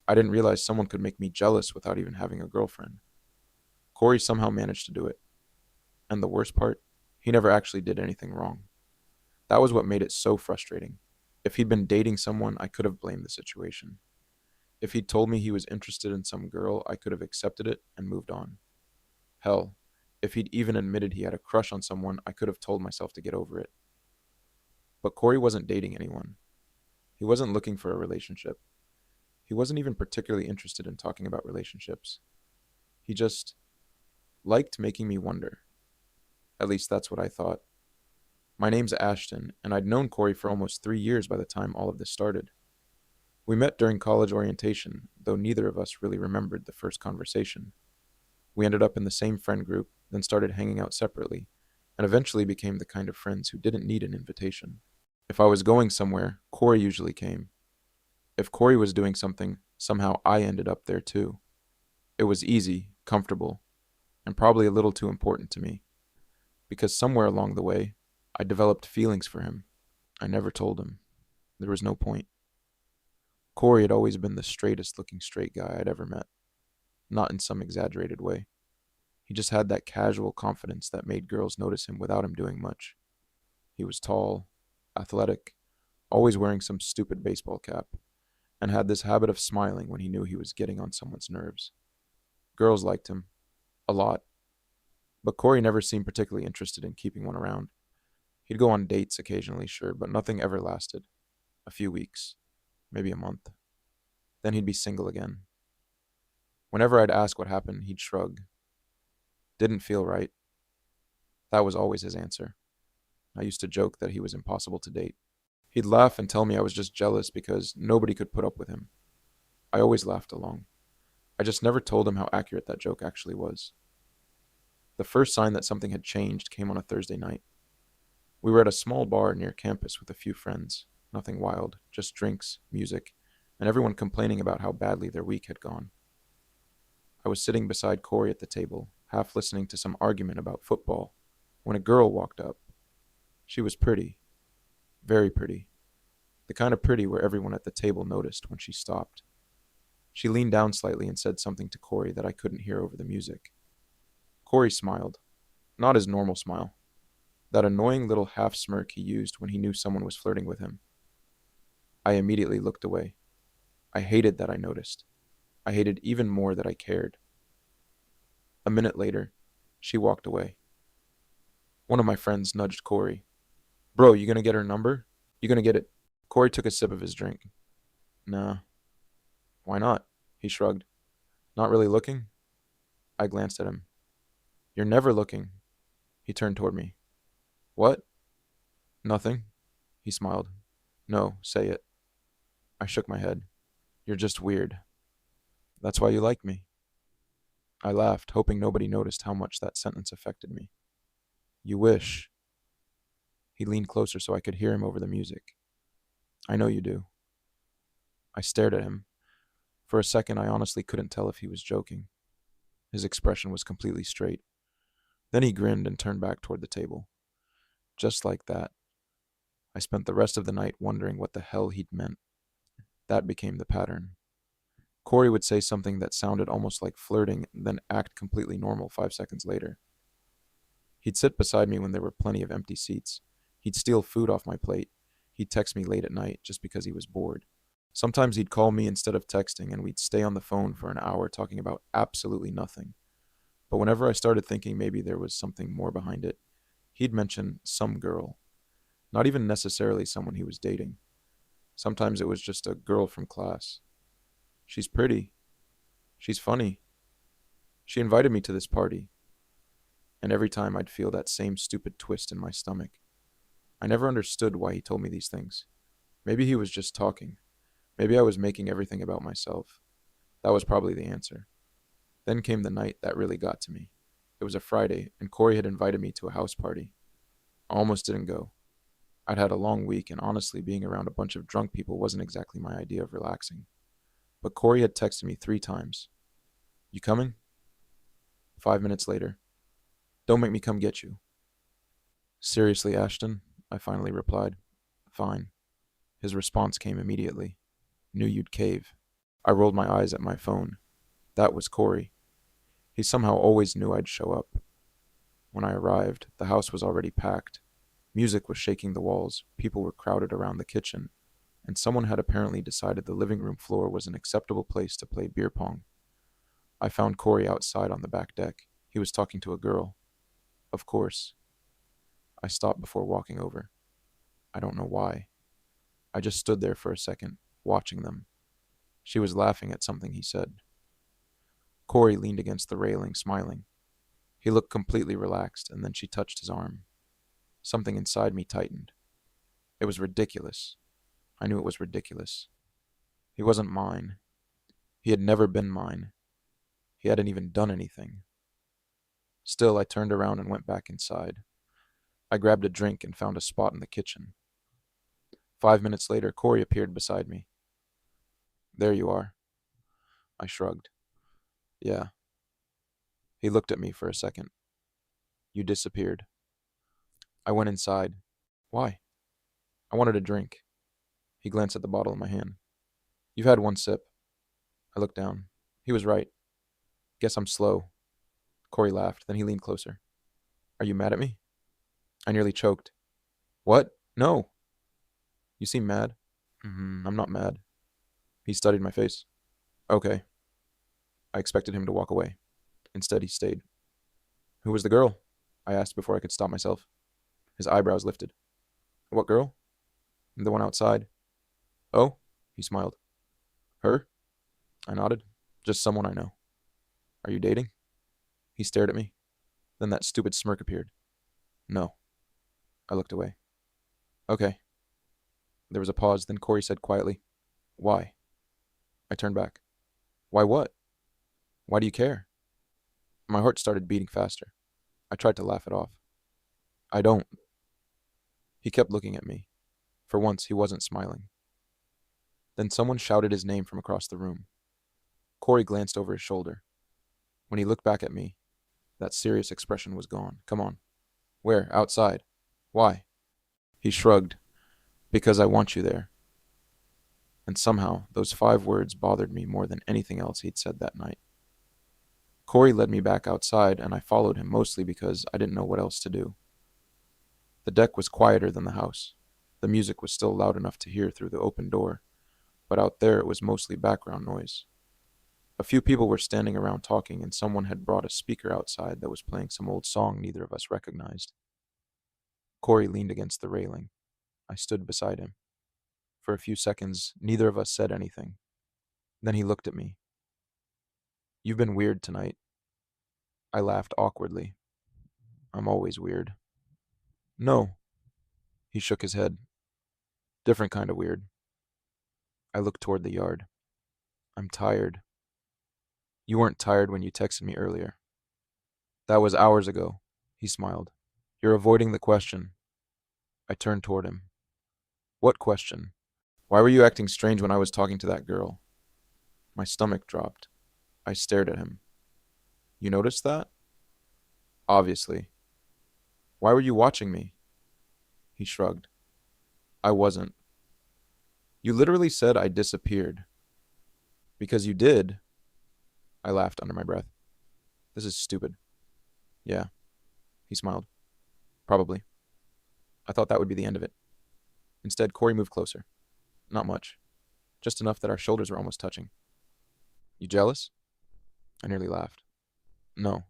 I didn't realize someone could make me jealous without even having a girlfriend. Cory somehow managed to do it. And the worst part, he never actually did anything wrong. That was what made it so frustrating. If he'd been dating someone, I could have blamed the situation. If he'd told me he was interested in some girl, I could have accepted it and moved on. Hell, if he'd even admitted he had a crush on someone, I could have told myself to get over it. But Cory wasn't dating anyone. He wasn't looking for a relationship. He wasn't even particularly interested in talking about relationships. He just liked making me wonder. At least that's what I thought. My name's Ashton, and I'd known Cory for almost 3 years by the time all of this started. We met during college orientation, though neither of us really remembered the first conversation. We ended up in the same friend group, then started hanging out separately, and eventually became the kind of friends who didn't need an invitation. If I was going somewhere, Cory usually came. If Cory was doing something, somehow I ended up there too. It was easy, comfortable, and probably a little too important to me, because somewhere along the way, I developed feelings for him. I never told him. There was no point. Cory had always been the straightest looking straight guy I'd ever met, not in some exaggerated way. He just had that casual confidence that made girls notice him without him doing much. He was tall, athletic, always wearing some stupid baseball cap, and had this habit of smiling when he knew he was getting on someone's nerves. Girls liked him, a lot, but Cory never seemed particularly interested in keeping one around. He'd go on dates occasionally, sure, but nothing ever lasted. A few weeks, maybe a month. Then he'd be single again. Whenever I'd ask what happened, he'd shrug. Didn't feel right. That was always his answer. I used to joke that he was impossible to date. He'd laugh and tell me I was just jealous because nobody could put up with him. I always laughed along. I just never told him how accurate that joke actually was. The first sign that something had changed came on a Thursday night. We were at a small bar near campus with a few friends. Nothing wild, just drinks, music, and everyone complaining about how badly their week had gone. I was sitting beside Cory at the table, half listening to some argument about football, when a girl walked up. She was pretty, very pretty, the kind of pretty where everyone at the table noticed when she stopped. She leaned down slightly and said something to Cory that I couldn't hear over the music. Cory smiled, not his normal smile, that annoying little half smirk he used when he knew someone was flirting with him. I immediately looked away. I hated that I noticed. I hated even more that I cared. A minute later, she walked away. One of my friends nudged Cory. Bro, you gonna get her number? You gonna get it? Cory took a sip of his drink. Nah. Why not? He shrugged. Not really looking? I glanced at him. You're never looking. He turned toward me. What? Nothing. He smiled. No, say it. I shook my head. You're just weird. That's why you like me. I laughed, hoping nobody noticed how much that sentence affected me. You wish. He leaned closer so I could hear him over the music. I know you do. I stared at him. For a second, I honestly couldn't tell if he was joking. His expression was completely straight. Then he grinned and turned back toward the table. Just like that. I spent the rest of the night wondering what the hell he'd meant. That became the pattern. Cory would say something that sounded almost like flirting, then act completely normal 5 seconds later. He'd sit beside me when there were plenty of empty seats. He'd steal food off my plate. He'd text me late at night just because he was bored. Sometimes he'd call me instead of texting, and we'd stay on the phone for an hour talking about absolutely nothing. But whenever I started thinking maybe there was something more behind it, he'd mention some girl. Not even necessarily someone he was dating. Sometimes it was just a girl from class. She's pretty. She's funny. She invited me to this party. And every time I'd feel that same stupid twist in my stomach. I never understood why he told me these things. Maybe he was just talking. Maybe I was making everything about myself. That was probably the answer. Then came the night that really got to me. It was a Friday, and Cory had invited me to a house party. I almost didn't go. I'd had a long week, and honestly, being around a bunch of drunk people wasn't exactly my idea of relaxing. But Cory had texted me 3 times. You coming? 5 minutes later. Don't make me come get you. Seriously, Ashton? I finally replied. Fine. His response came immediately. Knew you'd cave. I rolled my eyes at my phone. That was Cory. He somehow always knew I'd show up. When I arrived, the house was already packed. Music was shaking the walls, people were crowded around the kitchen, and someone had apparently decided the living room floor was an acceptable place to play beer pong. I found Cory outside on the back deck. He was talking to a girl. Of course. I stopped before walking over. I don't know why. I just stood there for a second, watching them. She was laughing at something he said. Cory leaned against the railing, smiling. He looked completely relaxed, and then she touched his arm. Something inside me tightened. It was ridiculous. I knew it was ridiculous. He wasn't mine. He had never been mine. He hadn't even done anything. Still, I turned around and went back inside. I grabbed a drink and found a spot in the kitchen. 5 minutes later, Cory appeared beside me. There you are. I shrugged. Yeah. He looked at me for a second. You disappeared. I went inside. Why? I wanted a drink. He glanced at the bottle in my hand. You've had one sip. I looked down. He was right. Guess I'm slow. Cory laughed. Then he leaned closer. Are you mad at me? I nearly choked. What? No. You seem mad. I'm not mad. He studied my face. Okay. I expected him to walk away. Instead, he stayed. Who was the girl? I asked before I could stop myself. His eyebrows lifted. What girl? The one outside. Oh? He smiled. Her? I nodded. Just someone I know. Are you dating? He stared at me. Then that stupid smirk appeared. No. I looked away. Okay. There was a pause, then Cory said quietly, Why? I turned back. Why what? Why do you care? My heart started beating faster. I tried to laugh it off. I don't. He kept looking at me. For once, he wasn't smiling. Then someone shouted his name from across the room. Cory glanced over his shoulder. When he looked back at me, that serious expression was gone. Come on. Where? Outside. Why? He shrugged. Because I want you there. And somehow, those 5 words bothered me more than anything else he'd said that night. Cory led me back outside, and I followed him mostly because I didn't know what else to do. The deck was quieter than the house. The music was still loud enough to hear through the open door, but out there it was mostly background noise. A few people were standing around talking, and someone had brought a speaker outside that was playing some old song neither of us recognized. Cory leaned against the railing. I stood beside him. For a few seconds, neither of us said anything. Then he looked at me. You've been weird tonight. I laughed awkwardly. I'm always weird. No. He shook his head. Different kind of weird. I looked toward the yard. I'm tired. You weren't tired when you texted me earlier. That was hours ago. He smiled. You're avoiding the question. I turned toward him. What question? Why were you acting strange when I was talking to that girl? My stomach dropped. I stared at him. You noticed that? Obviously. Why were you watching me? He shrugged. I wasn't. You literally said I disappeared. Because you did. I laughed under my breath. This is stupid. Yeah. He smiled. Probably. I thought that would be the end of it. Instead, Cory moved closer. Not much. Just enough that our shoulders were almost touching. You jealous? I nearly laughed. No.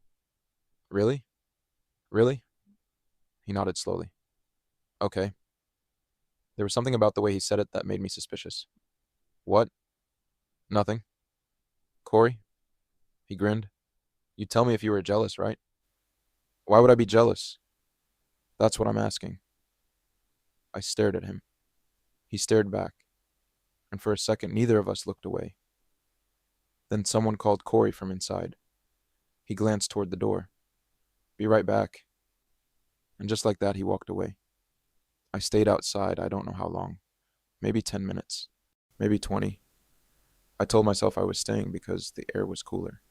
Really? Really? He nodded slowly. Okay. There was something about the way he said it that made me suspicious. What? Nothing. Cory? He grinned. You'd tell me if you were jealous, right? Why would I be jealous? That's what I'm asking. I stared at him. He stared back. And for a second, neither of us looked away. Then someone called Cory from inside. He glanced toward the door. Be right back. And just like that, he walked away. I stayed outside, I don't know how long. Maybe 10 minutes. Maybe 20. I told myself I was staying because the air was cooler,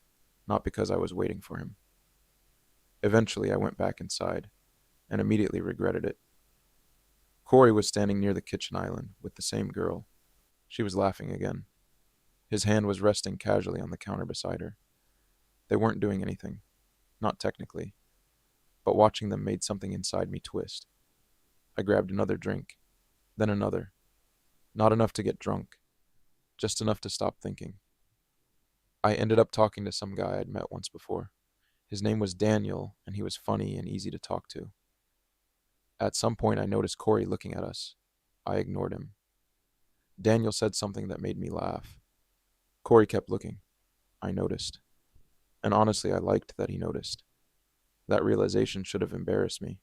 not because I was waiting for him. Eventually, I went back inside, and immediately regretted it. Cory was standing near the kitchen island with the same girl. She was laughing again. His hand was resting casually on the counter beside her. They weren't doing anything, not technically, but watching them made something inside me twist. I grabbed another drink, then another. Not enough to get drunk, just enough to stop thinking. I ended up talking to some guy I'd met once before. His name was Daniel, and he was funny and easy to talk to. At some point, I noticed Cory looking at us. I ignored him. Daniel said something that made me laugh. Cory kept looking. I noticed. And honestly, I liked that he noticed. That realization should have embarrassed me.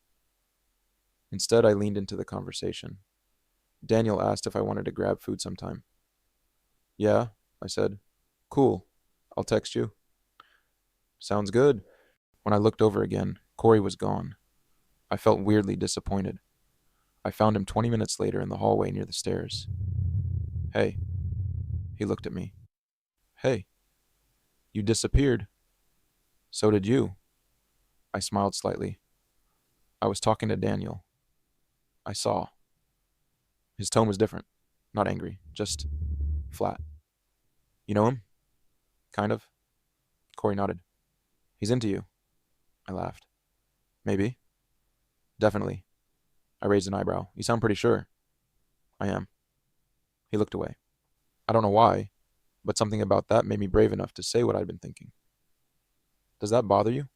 Instead, I leaned into the conversation. Daniel asked if I wanted to grab food sometime. Yeah, I said. Cool. I'll text you. Sounds good. When I looked over again, Cory was gone. I felt weirdly disappointed. I found him 20 minutes later in the hallway near the stairs. Hey. He looked at me. Hey. You disappeared. So did you. I smiled slightly. I was talking to Daniel. I saw. His tone was different. Not angry, just flat. You know him? Kind of. Cory nodded. He's into you. I laughed. Maybe. Definitely. I raised an eyebrow. You sound pretty sure. I am. He looked away. I don't know why, but something about that made me brave enough to say what I'd been thinking. Does that bother you?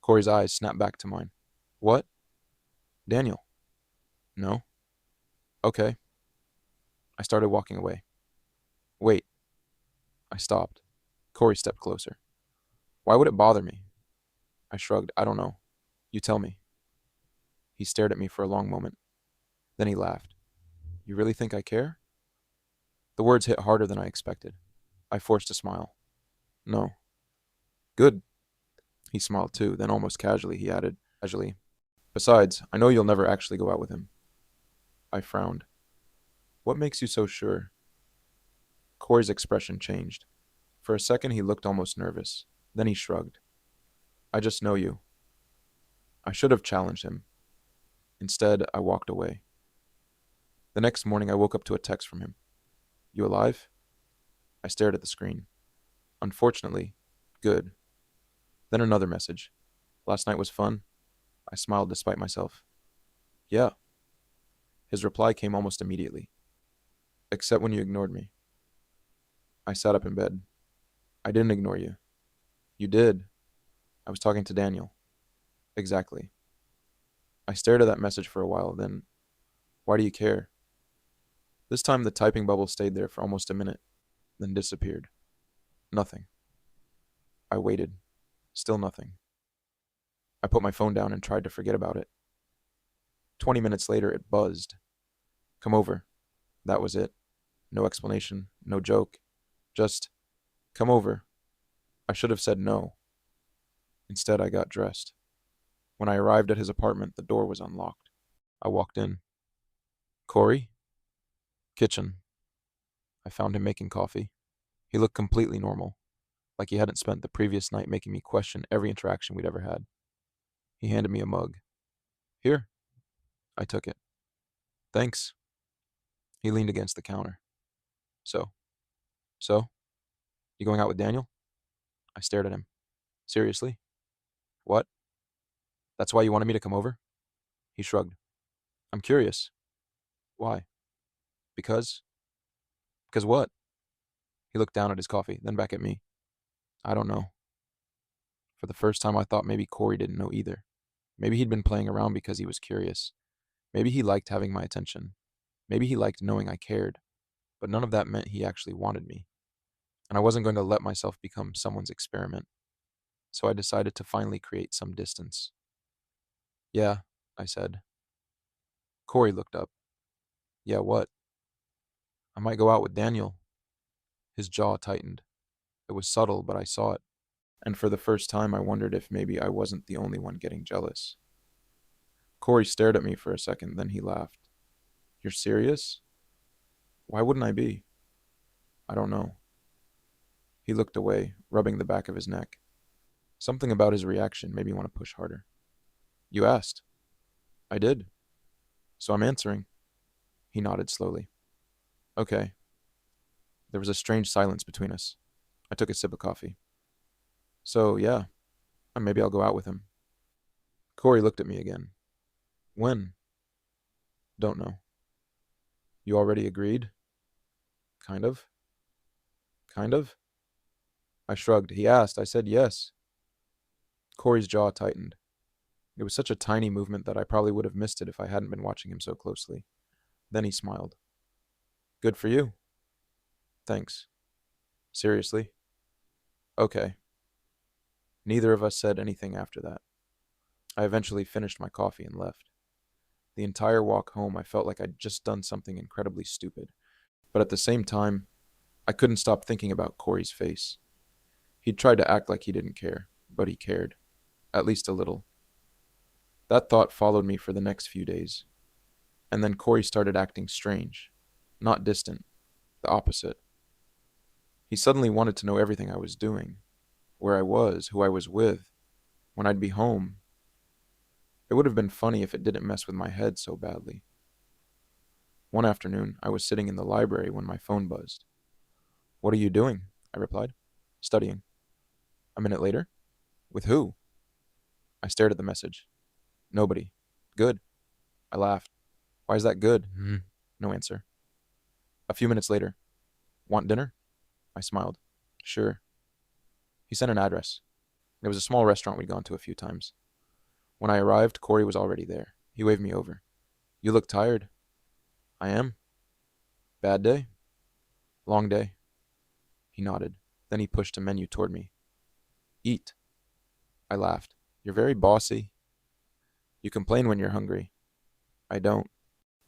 Cory's eyes snapped back to mine. What? Daniel. No. Okay. I started walking away. Wait. I stopped. Cory stepped closer. Why would it bother me? I shrugged. I don't know. You tell me. He stared at me for a long moment. Then he laughed. You really think I care? The words hit harder than I expected. I forced a smile. No. Good. He smiled too, then almost casually he added, casually. Besides, I know you'll never actually go out with him. I frowned. What makes you so sure? Cory's expression changed. For a second he looked almost nervous. Then he shrugged. I just know you. I should have challenged him. Instead, I walked away. The next morning I woke up to a text from him. You alive? I stared at the screen. Unfortunately, good. Then another message. Last night was fun? I smiled despite myself. Yeah. His reply came almost immediately. Except when you ignored me. I sat up in bed. I didn't ignore you. You did. I was talking to Daniel. Exactly. I stared at that message for a while, then, why do you care? This time the typing bubble stayed there for almost a minute, then disappeared. Nothing. I waited. Still nothing. I put my phone down and tried to forget about it. 20 minutes later, it buzzed. Come over. That was it. No explanation, no joke. Just, come over. I should have said no. Instead, I got dressed. When I arrived at his apartment, the door was unlocked. I walked in. Cory? Kitchen. I found him making coffee. He looked completely normal, like he hadn't spent the previous night making me question every interaction we'd ever had. He handed me a mug. Here. I took it. Thanks. He leaned against the counter. So? So? You going out with Daniel? I stared at him. Seriously? What? That's why you wanted me to come over? He shrugged. I'm curious. Why? Because? Because what? He looked down at his coffee, then back at me. I don't know. For the first time, I thought maybe Cory didn't know either. Maybe he'd been playing around because he was curious. Maybe he liked having my attention. Maybe he liked knowing I cared. But none of that meant he actually wanted me. And I wasn't going to let myself become someone's experiment. So I decided to finally create some distance. Yeah, I said. Cory looked up. Yeah, what? I might go out with Daniel. His jaw tightened. It was subtle, but I saw it. And for the first time, I wondered if maybe I wasn't the only one getting jealous. Cory stared at me for a second, then he laughed. You're serious? Why wouldn't I be? I don't know. He looked away, rubbing the back of his neck. Something about his reaction made me want to push harder. You asked. I did. So I'm answering. He nodded slowly. Okay. There was a strange silence between us. I took a sip of coffee. So, yeah, maybe I'll go out with him. Cory looked at me again. When? Don't know. You already agreed? Kind of. Kind of? I shrugged. He asked. I said yes. Cory's jaw tightened. It was such a tiny movement that I probably would have missed it if I hadn't been watching him so closely. Then he smiled. Good for you. Thanks. Seriously? Okay. Neither of us said anything after that. I eventually finished my coffee and left. The entire walk home, I felt like I'd just done something incredibly stupid. But at the same time, I couldn't stop thinking about Cory's face. He'd tried to act like he didn't care, but he cared. At least a little. That thought followed me for the next few days. And then Cory started acting strange. Not distant. The opposite. He suddenly wanted to know everything I was doing. Where I was, who I was with, when I'd be home. It would have been funny if it didn't mess with my head so badly. One afternoon, I was sitting in the library when my phone buzzed. What are you doing? I replied. Studying. A minute later? With who? I stared at the message. Nobody. Good. I laughed. Why is that good? No answer. A few minutes later. Want dinner? I smiled. Sure. He sent an address. It was a small restaurant we'd gone to a few times. When I arrived, Cory was already there. He waved me over. You look tired. I am. Bad day? Long day. He nodded. Then he pushed a menu toward me. Eat. I laughed. You're very bossy. You complain when you're hungry. I don't.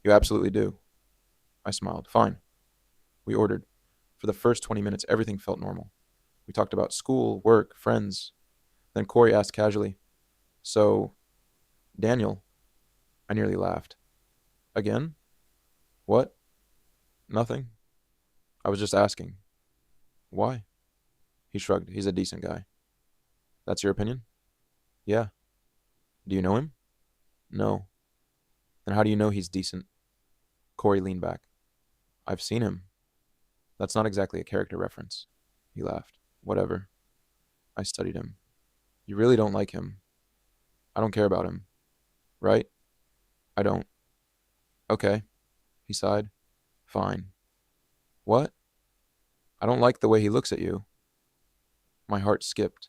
You absolutely do. I smiled. Fine. We ordered. For the first 20 minutes, everything felt normal. We talked about school, work, friends. Then Cory asked casually, So, Daniel? I nearly laughed. Again? What? Nothing. I was just asking. Why? He shrugged. He's a decent guy. That's your opinion? Yeah. Do you know him? No. Then how do you know he's decent? Cory leaned back. I've seen him. That's not exactly a character reference. He laughed. Whatever. I studied him. You really don't like him. I don't care about him. Right? I don't. Okay. He sighed. Fine. What? I don't like the way he looks at you. My heart skipped.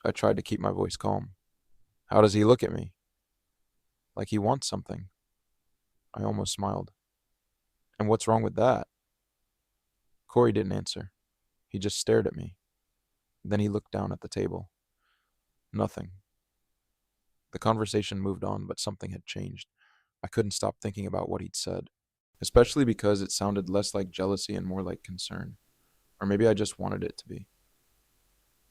I tried to keep my voice calm. How does he look at me? Like he wants something. I almost smiled. And what's wrong with that? Cory didn't answer. He just stared at me. Then he looked down at the table. Nothing. The conversation moved on, but something had changed. I couldn't stop thinking about what he'd said, especially because it sounded less like jealousy and more like concern. Or maybe I just wanted it to be.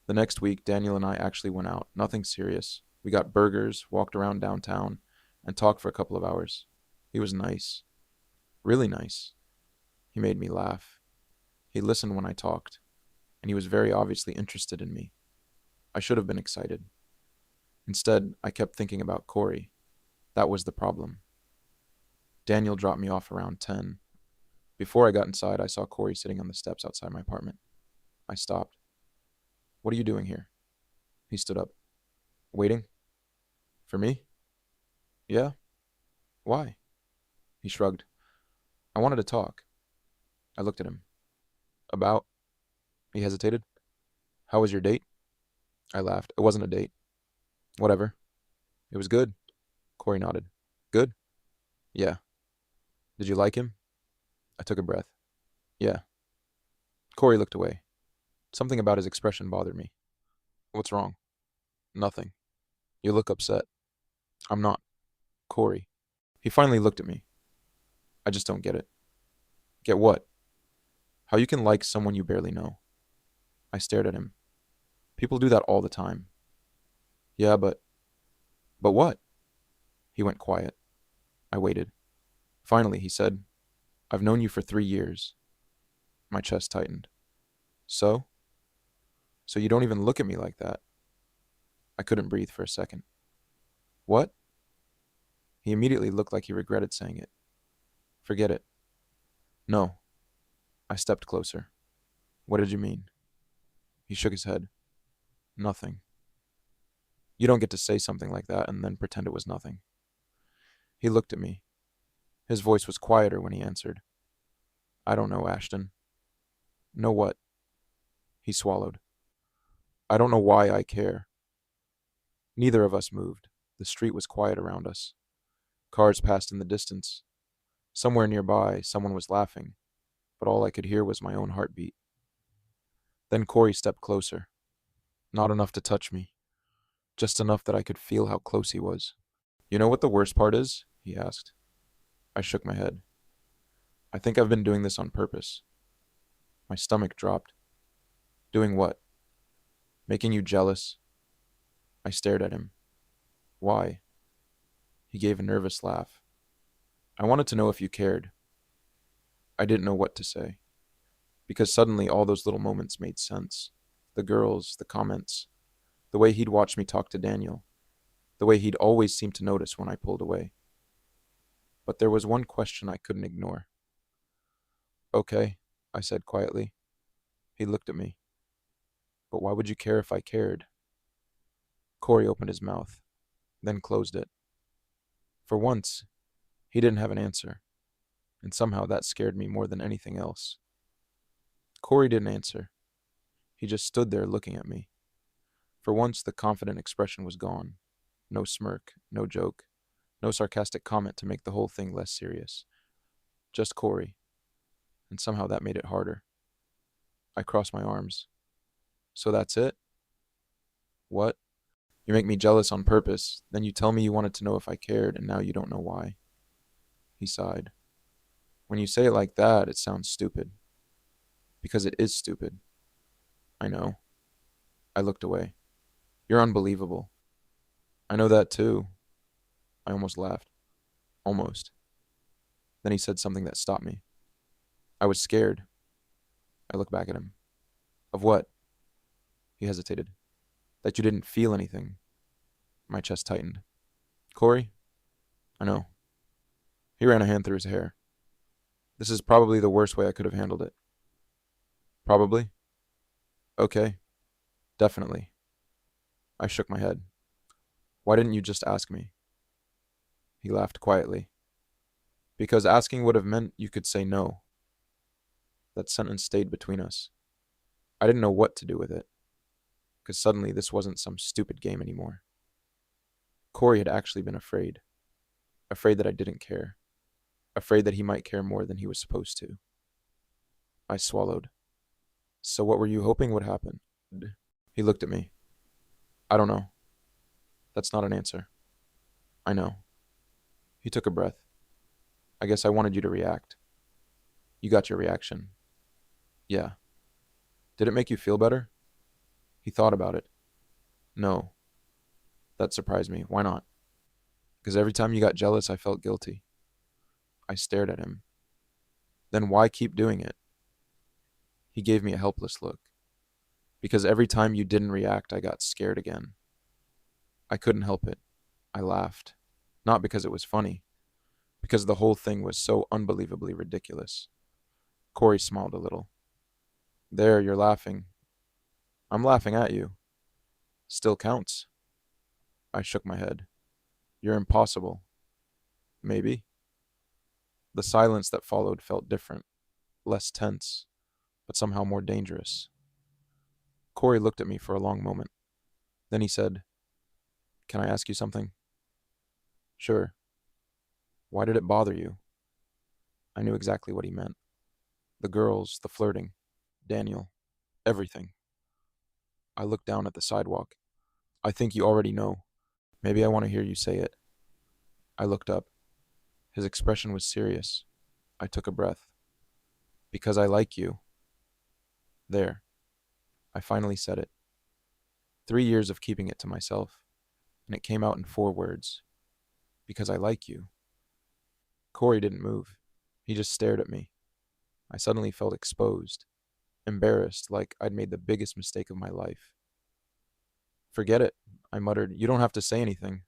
The next week, Daniel and I actually went out. Nothing serious. We got burgers, walked around downtown, and talked for a couple of hours. He was nice. Really nice. He made me laugh. He listened when I talked, and he was very obviously interested in me. I should have been excited. Instead, I kept thinking about Cory. That was the problem. Daniel dropped me off around 10. Before I got inside, I saw Cory sitting on the steps outside my apartment. I stopped. What are you doing here? He stood up. Waiting? For me? Yeah? Why? He shrugged. I wanted to talk. I looked at him. About? He hesitated. How was your date? I laughed. It wasn't a date. Whatever. It was good. Cory nodded. Good? Yeah. Did you like him? I took a breath. Yeah. Cory looked away. Something about his expression bothered me. What's wrong? Nothing. You look upset. I'm not. Cory. He finally looked at me. I just don't get it. Get what? How you can like someone you barely know. I stared at him. People do that all the time. Yeah, but... But what? He went quiet. I waited. Finally, he said, I've known you for 3 years. My chest tightened. So? So you don't even look at me like that. I couldn't breathe for a second. What? He immediately looked like he regretted saying it. Forget it. No. I stepped closer. What did you mean? He shook his head. Nothing. You don't get to say something like that and then pretend it was nothing. He looked at me. His voice was quieter when he answered. I don't know, Ashton. Know what? He swallowed. I don't know why I care. Neither of us moved. The street was quiet around us. Cars passed in the distance. Somewhere nearby, someone was laughing, but all I could hear was my own heartbeat. Then Cory stepped closer. Not enough to touch me, just enough that I could feel how close he was. You know what the worst part is? He asked. I shook my head. I think I've been doing this on purpose. My stomach dropped. Doing what? Making you jealous? I stared at him. Why? He gave a nervous laugh. I wanted to know if you cared. I didn't know what to say, because suddenly all those little moments made sense. The girls, the comments, the way he'd watch me talk to Daniel, the way he'd always seem to notice when I pulled away. But there was one question I couldn't ignore. Okay, I said quietly. He looked at me. But why would you care if I cared? Cory opened his mouth, then closed it. For once, he didn't have an answer, and somehow that scared me more than anything else. Cory didn't answer. He just stood there looking at me. For once, the confident expression was gone. No smirk, no joke, no sarcastic comment to make the whole thing less serious. Just Cory, and somehow that made it harder. I crossed my arms. So that's it? What? You make me jealous on purpose, then you tell me you wanted to know if I cared, and now you don't know why. He sighed. When you say it like that, it sounds stupid. Because it is stupid. I know. I looked away. You're unbelievable. I know that too. I almost laughed. Almost. Then he said something that stopped me. I was scared. I looked back at him. Of what? He hesitated. That you didn't feel anything. My chest tightened. Cory? I know. He ran a hand through his hair. This is probably the worst way I could have handled it. Probably? Okay. Definitely. I shook my head. Why didn't you just ask me? He laughed quietly. Because asking would have meant you could say no. That sentence stayed between us. I didn't know what to do with it. Because suddenly this wasn't some stupid game anymore. Cory had actually been afraid. Afraid that I didn't care. Afraid that he might care more than he was supposed to. I swallowed. So what were you hoping would happen? He looked at me. I don't know. That's not an answer. I know. He took a breath. I guess I wanted you to react. You got your reaction. Yeah. Did it make you feel better? He thought about it. No. That surprised me. Why not? Because every time you got jealous, I felt guilty. I stared at him. Then why keep doing it? He gave me a helpless look. Because every time you didn't react, I got scared again. I couldn't help it. I laughed. Not because it was funny. Because the whole thing was so unbelievably ridiculous. Cory smiled a little. There, you're laughing. I'm laughing at you. Still counts. I shook my head. You're impossible. Maybe. The silence that followed felt different, less tense, but somehow more dangerous. Cory looked at me for a long moment. Then he said, Can I ask you something? Sure. Why did it bother you? I knew exactly what he meant. The girls, the flirting, Daniel, everything. I looked down at the sidewalk. I think you already know. Maybe I want to hear you say it. I looked up. His expression was serious. I took a breath. Because I like you. There. I finally said it. 3 years of keeping it to myself, and it came out in 4 words. Because I like you. Cory didn't move. He just stared at me. I suddenly felt exposed, embarrassed, like I'd made the biggest mistake of my life. Forget it, I muttered. You don't have to say anything.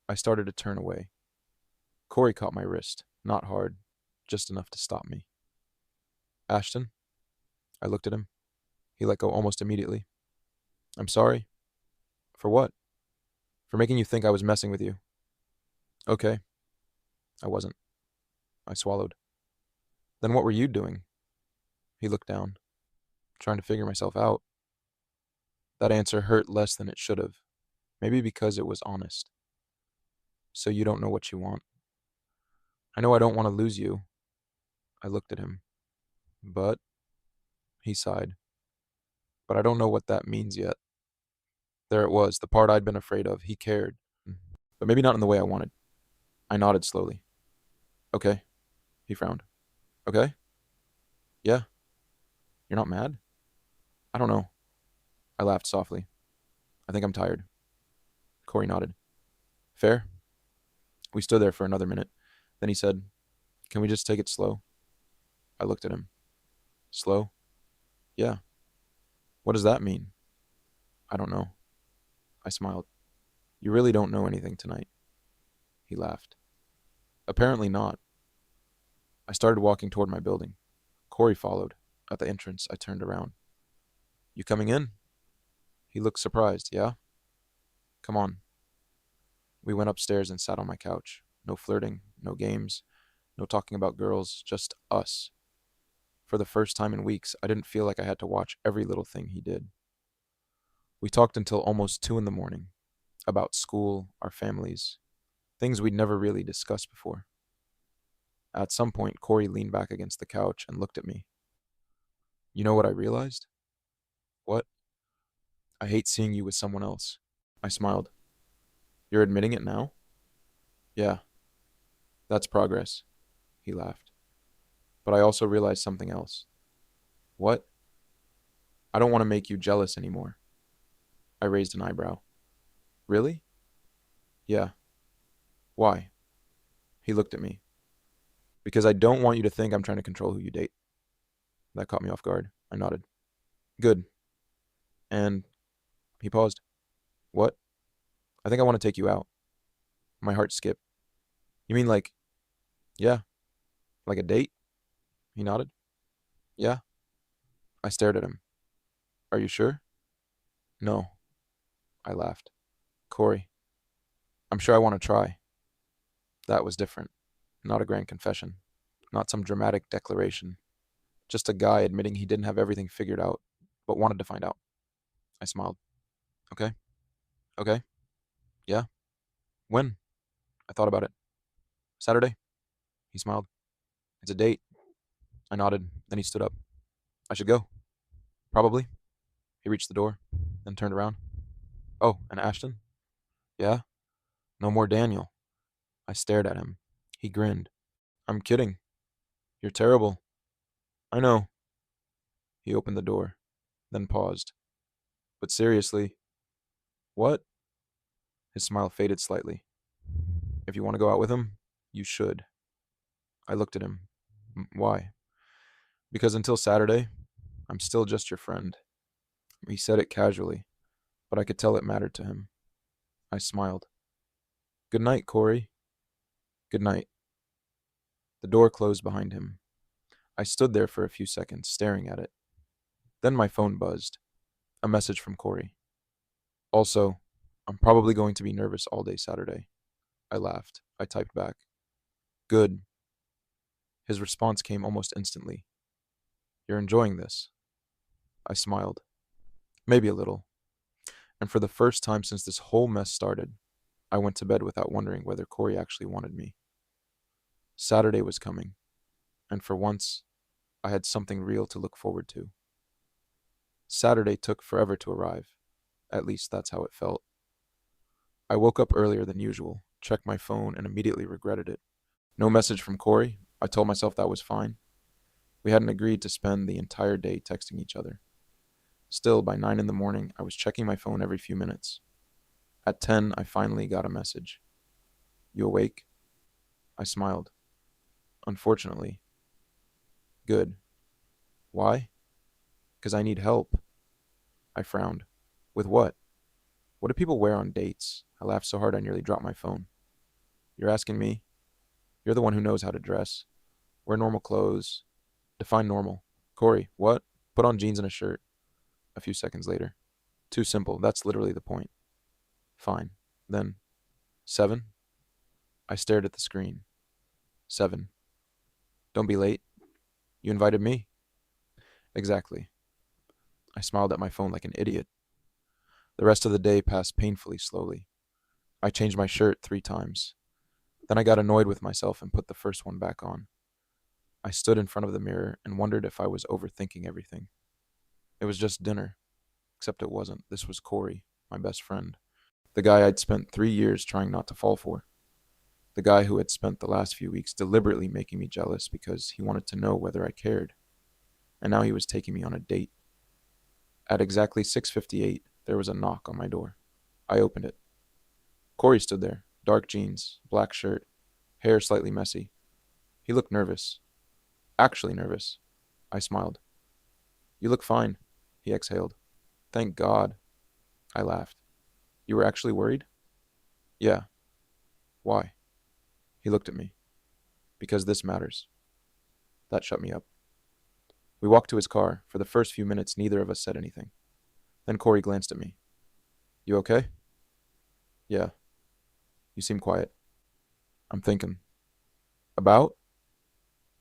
I started to turn away. Cory caught my wrist, not hard, just enough to stop me. Ashton? I looked at him. He let go almost immediately. I'm sorry. For what? For making you think I was messing with you. Okay. I wasn't. I swallowed. Then what were you doing? He looked down, trying to figure myself out. That answer hurt less than it should have. Maybe because it was honest. So you don't know what you want. I know I don't want to lose you. I looked at him. But, he sighed. But I don't know what that means yet. There it was, the part I'd been afraid of. He cared. But maybe not in the way I wanted. I nodded slowly. Okay. He frowned. Okay? Yeah. You're not mad? I don't know. I laughed softly. I think I'm tired. Cory nodded. Fair? We stood there for another minute. Then he said, Can we just take it slow? I looked at him. Slow? Yeah. What does that mean? I don't know. I smiled. You really don't know anything tonight. He laughed. Apparently not. I started walking toward my building. Cory followed. At the entrance, I turned around. You coming in? He looked surprised. Yeah? Come on. We went upstairs and sat on my couch. No flirting, no games, no talking about girls, just us. For the first time in weeks, I didn't feel like I had to watch every little thing he did. We talked until almost 2 in the morning. About school, our families, things we'd never really discussed before. At some point, Cory leaned back against the couch and looked at me. You know what I realized? What? I hate seeing you with someone else. I smiled. You're admitting it now? Yeah, that's progress. He laughed. But I also realized something else. What? I don't want to make you jealous anymore. I raised an eyebrow. Really? Yeah. Why? He looked at me. Because I don't want you to think I'm trying to control who you date. That caught me off guard. I nodded. Good. And he paused. What? I think I want to take you out. My heart skipped. You mean like, yeah, like a date? He nodded. Yeah. I stared at him. Are you sure? No. I laughed. Cory, I'm sure I want to try. That was different. Not a grand confession. Not some dramatic declaration. Just a guy admitting he didn't have everything figured out, but wanted to find out. I smiled. Okay. Okay. Yeah. When? I thought about it. Saturday? He smiled. It's a date. I nodded. Then he stood up. I should go. Probably. He reached the door, then turned around. Oh, and Ashton? Yeah? No more Daniel. I stared at him. He grinned. I'm kidding. You're terrible. I know. He opened the door, then paused. But seriously, what? His smile faded slightly. If you want to go out with him, you should. I looked at him. Why? Because until Saturday, I'm still just your friend. He said it casually, but I could tell it mattered to him. I smiled. Good night, Cory. Good night. The door closed behind him. I stood there for a few seconds, staring at it. Then my phone buzzed. A message from Cory. Also, I'm probably going to be nervous all day Saturday. I laughed. I typed back. Good. His response came almost instantly. You're enjoying this? I smiled. Maybe a little. And for the first time since this whole mess started, I went to bed without wondering whether Cory actually wanted me. Saturday was coming, and for once, I had something real to look forward to. Saturday took forever to arrive. At least that's how it felt. I woke up earlier than usual, checked my phone, and immediately regretted it. No message from Cory. I told myself that was fine. We hadn't agreed to spend the entire day texting each other. Still, by 9 in the morning, I was checking my phone every few minutes. At 10, I finally got a message. You awake? I smiled. Unfortunately. Good. Why? Because I need help. I frowned. With what? What do people wear on dates? I laughed so hard I nearly dropped my phone. You're asking me? You're the one who knows how to dress. Wear normal clothes. Define normal. Cory, what? Put on jeans and a shirt. A few seconds later. Too simple. That's literally the point. Fine. Then, 7? I stared at the screen. 7. Don't be late. You invited me? Exactly. I smiled at my phone like an idiot. The rest of the day passed painfully slowly. I changed my shirt 3 times. Then I got annoyed with myself and put the first one back on. I stood in front of the mirror and wondered if I was overthinking everything. It was just dinner. Except it wasn't. This was Cory, my best friend. The guy I'd spent 3 years trying not to fall for. The guy who had spent the last few weeks deliberately making me jealous because he wanted to know whether I cared. And now he was taking me on a date. At exactly 6:58, there was a knock on my door. I opened it. Cory stood there, dark jeans, black shirt, hair slightly messy. He looked nervous. Actually nervous. I smiled. You look fine, he exhaled. Thank God. I laughed. You were actually worried? Yeah. Why? He looked at me. Because this matters. That shut me up. We walked to his car. For the first few minutes, neither of us said anything. Then Cory glanced at me. You okay? Yeah. You seem quiet. I'm thinking. About?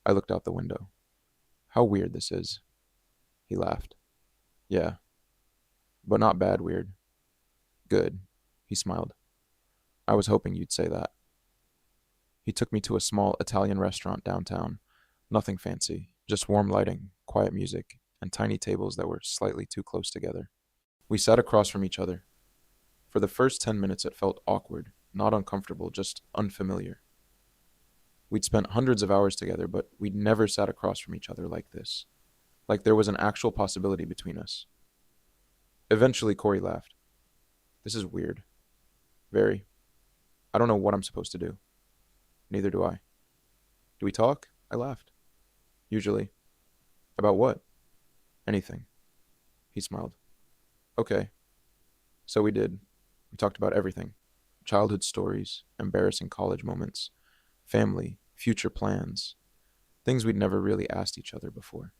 I looked out the window. How weird this is. He laughed. Yeah. But not bad weird. Good. He smiled. I was hoping you'd say that. He took me to a small Italian restaurant downtown. Nothing fancy, just warm lighting, quiet music, and tiny tables that were slightly too close together. We sat across from each other. For the first 10 minutes, it felt awkward, not uncomfortable, just unfamiliar. We'd spent hundreds of hours together, but we'd never sat across from each other like this. Like there was an actual possibility between us. Eventually, Cory laughed. This is weird. Very. I don't know what I'm supposed to do. Neither do I. Do we talk? I laughed. Usually. About what? Anything. He smiled. Okay. So we did. We talked about everything. Childhood stories, embarrassing college moments, family, future plans, things we'd never really asked each other before.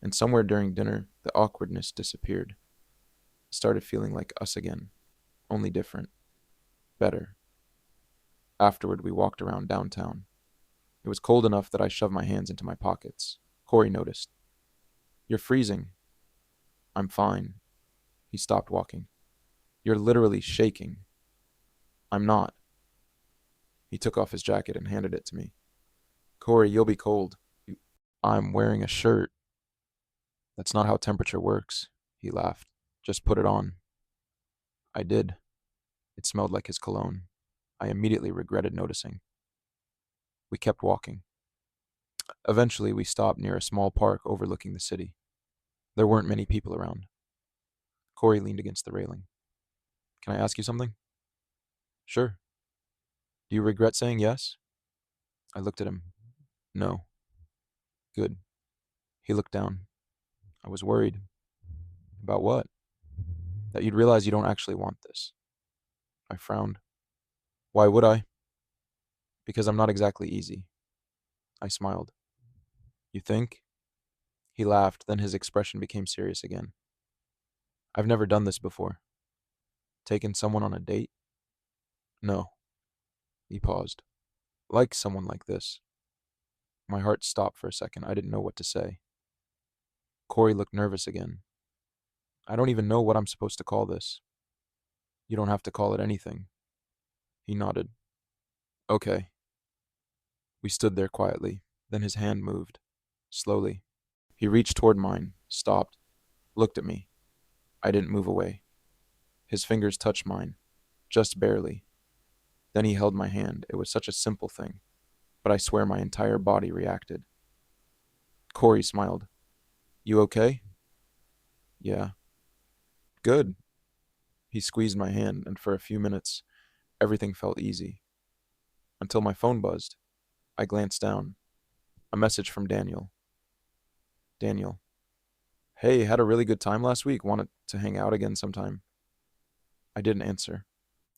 And somewhere during dinner, the awkwardness disappeared. It started feeling like us again, only different, better. Afterward, we walked around downtown. It was cold enough that I shoved my hands into my pockets. Cory noticed. You're freezing. I'm fine. He stopped walking. You're literally shaking. I'm not. He took off his jacket and handed it to me. Cory, you'll be cold. I'm wearing a shirt. That's not how temperature works, he laughed. Just put it on. I did. It smelled like his cologne. I immediately regretted noticing. We kept walking. Eventually, we stopped near a small park overlooking the city. There weren't many people around. Cory leaned against the railing. Can I ask you something? Sure. Do you regret saying yes? I looked at him. No. Good. He looked down. I was worried. About what? That you'd realize you don't actually want this. I frowned. Why would I? Because I'm not exactly easy. I smiled. You think? He laughed, then his expression became serious again. I've never done this before. Taken someone on a date? No. He paused. Like someone like this. My heart stopped for a second. I didn't know what to say. Cory looked nervous again. I don't even know what I'm supposed to call this. You don't have to call it anything. He nodded. Okay. We stood there quietly. Then his hand moved. Slowly. He reached toward mine, stopped, looked at me. I didn't move away. His fingers touched mine. Just barely. Then he held my hand. It was such a simple thing. But I swear my entire body reacted. Cory smiled. You okay? Yeah. Good. He squeezed my hand, and for a few minutes, everything felt easy. Until my phone buzzed. I glanced down. A message from Daniel. Daniel. Hey, had a really good time last week. Want to hang out again sometime? I didn't answer.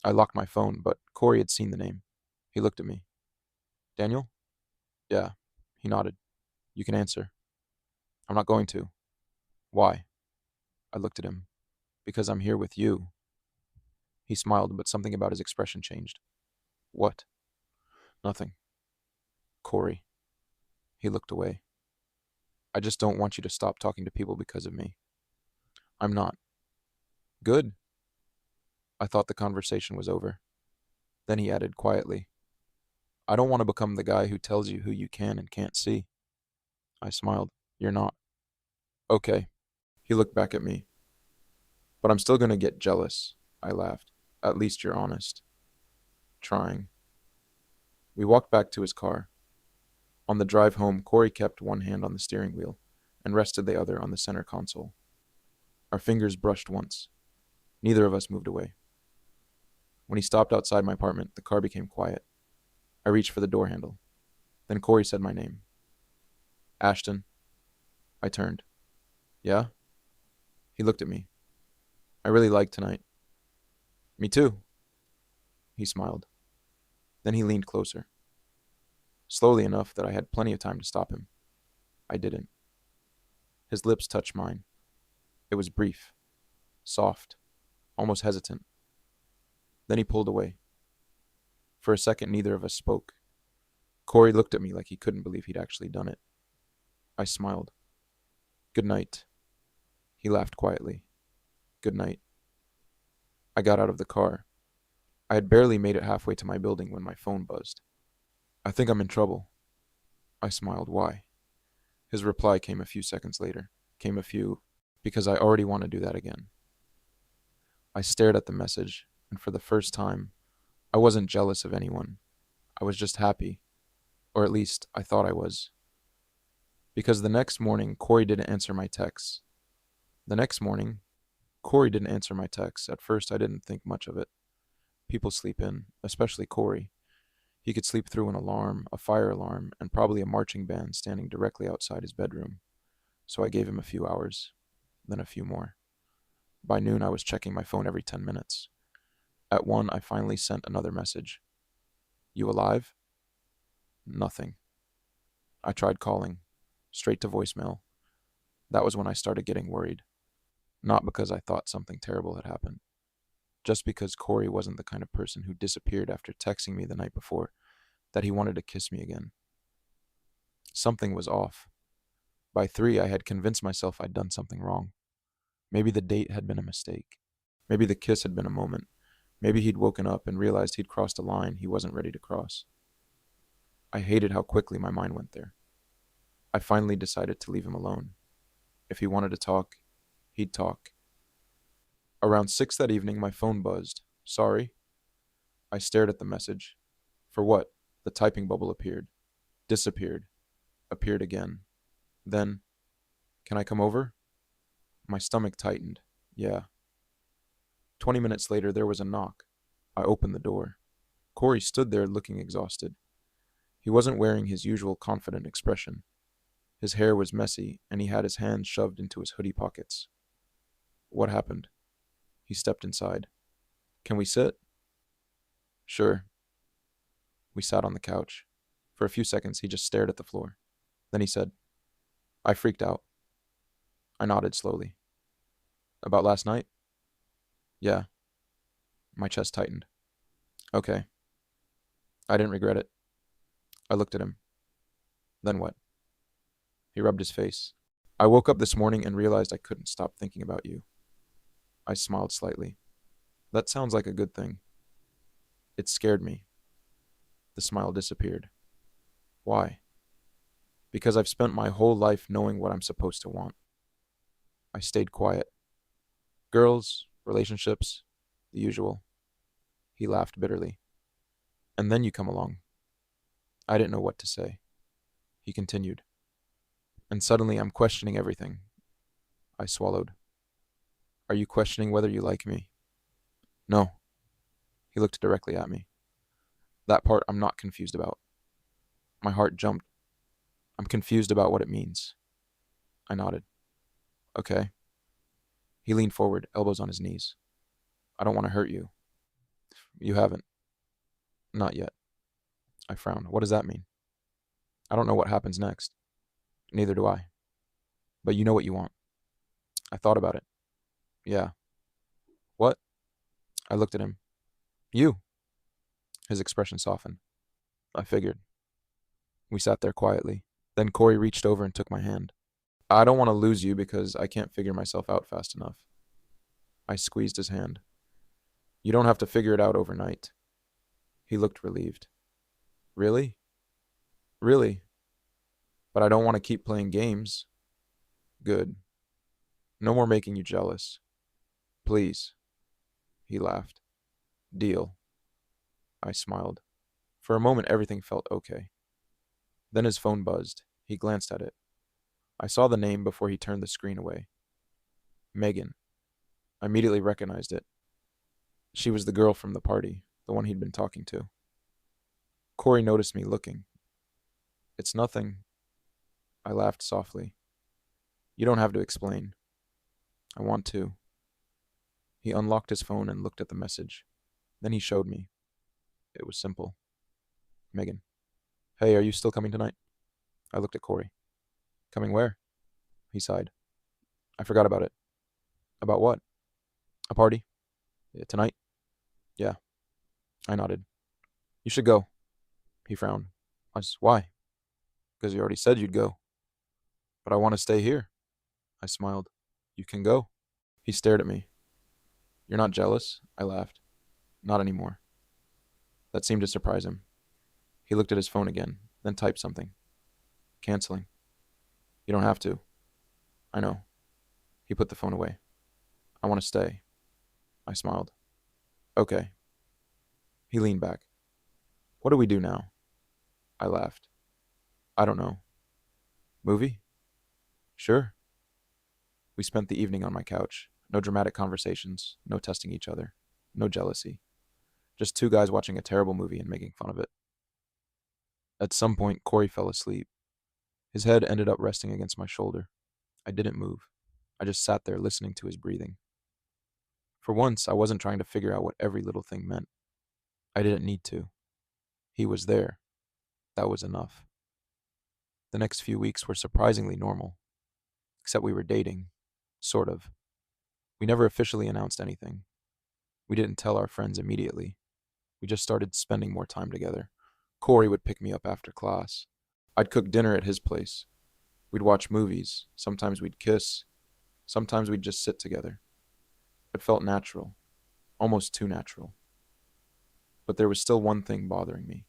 I locked my phone, but Cory had seen the name. He looked at me. Daniel? Yeah. He nodded. You can answer. I'm not going to. Why? I looked at him. Because I'm here with you. He smiled, but something about his expression changed. What? Nothing. Cory. He looked away. I just don't want you to stop talking to people because of me. I'm not. Good. I thought the conversation was over. Then he added quietly, I don't want to become the guy who tells you who you can and can't see. I smiled. You're not. Okay. He looked back at me. But I'm still going to get jealous. I laughed. At least you're honest. Trying. We walked back to his car. On the drive home, Cory kept one hand on the steering wheel and rested the other on the center console. Our fingers brushed once. Neither of us moved away. When he stopped outside my apartment, the car became quiet. I reached for the door handle. Then Cory said my name. Ashton. I turned. Yeah? He looked at me. I really liked tonight. Me too. He smiled. Then he leaned closer. Slowly enough that I had plenty of time to stop him. I didn't. His lips touched mine. It was brief, soft, almost hesitant. Then he pulled away. For a second, neither of us spoke. Cory looked at me like he couldn't believe he'd actually done it. I smiled. Good night. He laughed quietly. Good night. I got out of the car. I had barely made it halfway to my building when my phone buzzed. I think I'm in trouble. I smiled. Why? His reply came a few seconds later. Because I already want to do that again. I stared at the message, and for the first time, I wasn't jealous of anyone. I was just happy. Or at least, I thought I was. Because the next morning, Cory didn't answer my texts. At first, I didn't think much of it. People sleep in, especially Cory. He could sleep through an alarm, a fire alarm, and probably a marching band standing directly outside his bedroom. So I gave him a few hours, then a few more. By noon, I was checking my phone every 10 minutes. At 1, I finally sent another message. You alive? Nothing. I tried calling, straight to voicemail. That was when I started getting worried. Not because I thought something terrible had happened. Just because Cory wasn't the kind of person who disappeared after texting me the night before, that he wanted to kiss me again. Something was off. By 3, I had convinced myself I'd done something wrong. Maybe the date had been a mistake. Maybe the kiss had been a moment. Maybe he'd woken up and realized he'd crossed a line he wasn't ready to cross. I hated how quickly my mind went there. I finally decided to leave him alone. If he wanted to talk, he'd talk. Around 6 that evening, my phone buzzed. Sorry? I stared at the message. For what? The typing bubble appeared. Disappeared. Appeared again. Then, can I come over? My stomach tightened. Yeah. 20 minutes later, there was a knock. I opened the door. Cory stood there looking exhausted. He wasn't wearing his usual confident expression. His hair was messy, and he had his hands shoved into his hoodie pockets. What happened? He stepped inside. Can we sit? Sure. We sat on the couch. For a few seconds, he just stared at the floor. Then he said, I freaked out. I nodded slowly. About last night? Yeah. My chest tightened. Okay. I didn't regret it. I looked at him. Then what? He rubbed his face. I woke up this morning and realized I couldn't stop thinking about you. I smiled slightly. That sounds like a good thing. It scared me. The smile disappeared. Why? Because I've spent my whole life knowing what I'm supposed to want. I stayed quiet. Girls, relationships, the usual. He laughed bitterly. And then you come along. I didn't know what to say. He continued. And suddenly I'm questioning everything. I swallowed. Are you questioning whether you like me? No. He looked directly at me. That part I'm not confused about. My heart jumped. I'm confused about what it means. I nodded. Okay. He leaned forward, elbows on his knees. I don't want to hurt you. You haven't. Not yet. I frowned. What does that mean? I don't know what happens next. Neither do I. But you know what you want. I thought about it. Yeah. What? I looked at him. You. His expression softened. I figured. We sat there quietly. Then Cory reached over and took my hand. I don't want to lose you because I can't figure myself out fast enough. I squeezed his hand. You don't have to figure it out overnight. He looked relieved. Really? Really? But I don't want to keep playing games. Good. No more making you jealous. Please. He laughed. Deal. I smiled. For a moment, everything felt okay. Then his phone buzzed. He glanced at it. I saw the name before he turned the screen away. Megan. I immediately recognized it. She was the girl from the party, the one he'd been talking to. Cory noticed me looking. It's nothing. I laughed softly. You don't have to explain. I want to. He unlocked his phone and looked at the message. Then he showed me. It was simple. Megan. Hey, are you still coming tonight? I looked at Cory. Coming where? He sighed. I forgot about it. About what? A party? Yeah, tonight? Yeah. I nodded. You should go. He frowned. Why? Because you already said you'd go. But I want to stay here. I smiled. You can go. He stared at me. You're not jealous? I laughed. Not anymore. That seemed to surprise him. He looked at his phone again, then typed something. Canceling. You don't have to. I know. He put the phone away. I want to stay. I smiled. Okay. He leaned back. What do we do now? I laughed. I don't know. Movie? Sure. We spent the evening on my couch. No dramatic conversations, no testing each other, no jealousy. Just two guys watching a terrible movie and making fun of it. At some point, Cory fell asleep. His head ended up resting against my shoulder. I didn't move. I just sat there listening to his breathing. For once, I wasn't trying to figure out what every little thing meant. I didn't need to. He was there. That was enough. The next few weeks were surprisingly normal. Except we were dating. Sort of. We never officially announced anything. We didn't tell our friends immediately. We just started spending more time together. Cory would pick me up after class. I'd cook dinner at his place. We'd watch movies. Sometimes we'd kiss. Sometimes we'd just sit together. It felt natural. Almost too natural. But there was still one thing bothering me.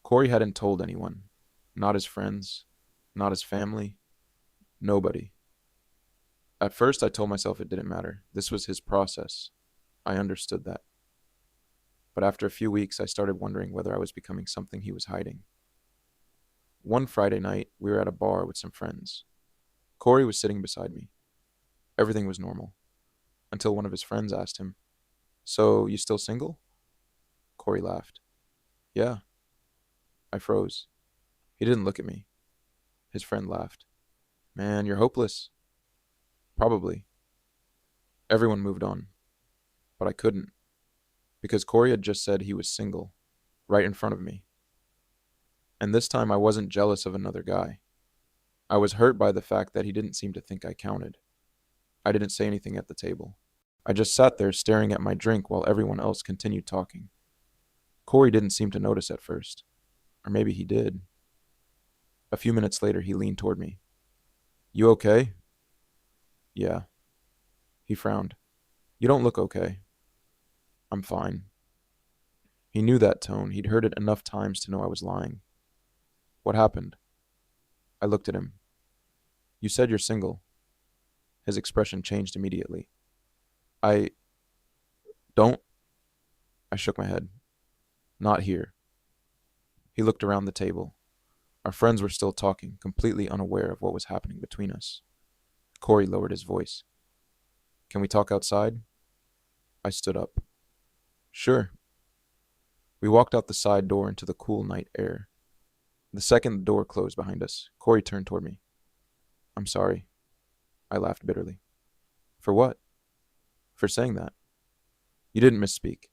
Cory hadn't told anyone. Not his friends. Not his family. Nobody. At first, I told myself it didn't matter. This was his process. I understood that. But after a few weeks, I started wondering whether I was becoming something he was hiding. One Friday night, we were at a bar with some friends. Cory was sitting beside me. Everything was normal. Until one of his friends asked him, So, you still single? Cory laughed. Yeah. I froze. He didn't look at me. His friend laughed. Man, you're hopeless. Probably. Everyone moved on. But I couldn't. Because Cory had just said he was single. Right in front of me. And this time I wasn't jealous of another guy. I was hurt by the fact that he didn't seem to think I counted. I didn't say anything at the table. I just sat there staring at my drink while everyone else continued talking. Cory didn't seem to notice at first. Or maybe he did. A few minutes later, he leaned toward me. You okay? Yeah. He frowned. You don't look okay. I'm fine. He knew that tone. He'd heard it enough times to know I was lying. What happened? I looked at him. You said you're single. His expression changed immediately. I don't. I shook my head. Not here. He looked around the table. Our friends were still talking, completely unaware of what was happening between us. Cory lowered his voice. Can we talk outside? I stood up. Sure. We walked out the side door into the cool night air. The second the door closed behind us, Cory turned toward me. I'm sorry. I laughed bitterly. For what? For saying that. You didn't misspeak.